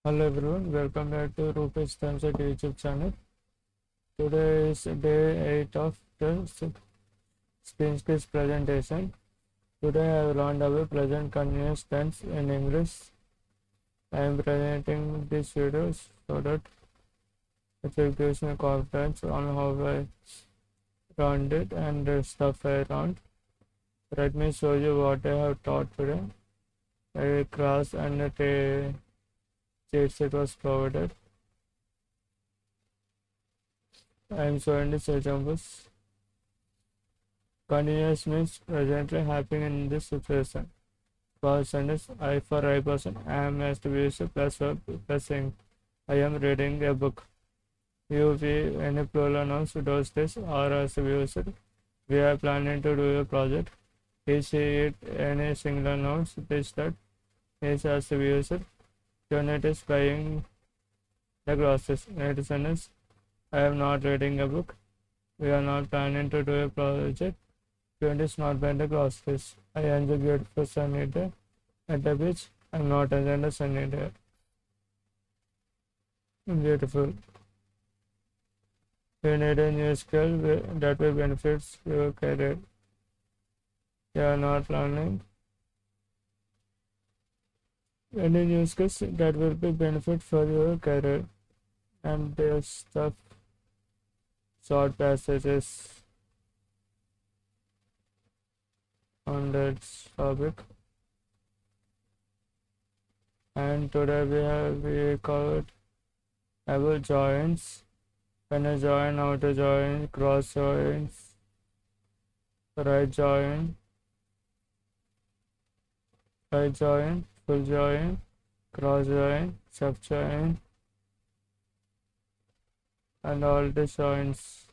Hello everyone, welcome back to Rupesh Sunset YouTube channel. Today is day 8 of the Spin Quiz presentation. Today I have learned about present continuous tense in English. I am presenting these videos so that it will give me confidence on how I learned it and the stuff I learned. Let me show you what I have taught today. A class and a cheat sheet was provided. I am showing the examples. Continuous means presently happening in this situation. Past sentence I for I person am has to be used plus verb plus saying I am reading a book. You we any plural nouns does this or has to be used. We are planning to do a project. He she it any singular nouns this that is has to be used. Unit is buying the groceries. Next sentence I am not reading a book. We are not planning to do a project. It is not by the groceries. I enjoy beautiful sunny day at the beach. I'm not enjoying the sunny day. Beautiful. You need a new skill that will benefit your career. You are not learning any new skills that will be benefit for your career. And there's stuff short passages on that topic. And today we covered about joins. When I join, how to join, cross joins, right join, full join, cross join, sub join, and all the joins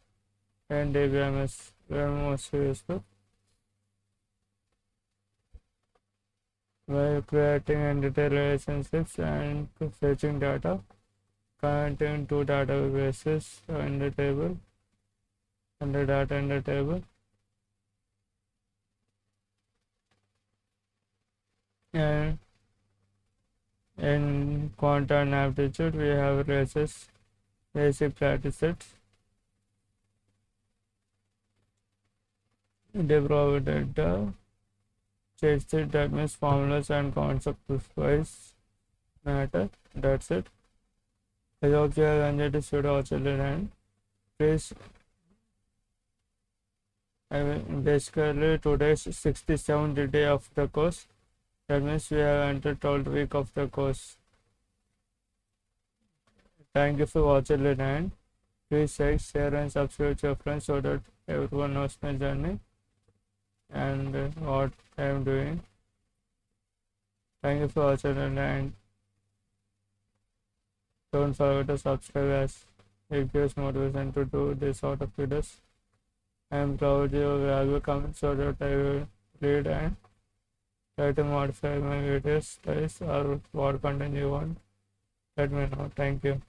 and DBMS were mostly useful. By creating entity relationships and fetching data, connecting two databases in the table and the data in the table, and in quanta and aptitude we have races, basic practice sets. They provided the cheat sheet that means formulas and concepts wise matter. That's it. I hope you have enjoyed this video also, and please, basically today is 67th day of the course. That means we have entered 12th week of the course. Thank you for watching the end. Please like, share and subscribe to your friends so that everyone knows my journey and what I am doing. Thank you for watching the end. Don't forget to subscribe as it gives motivation to do this sort of videos. I am proud you will valuable comments so that I will read and try to modify my videos, guys, or what content you want. Let me know. Thank you.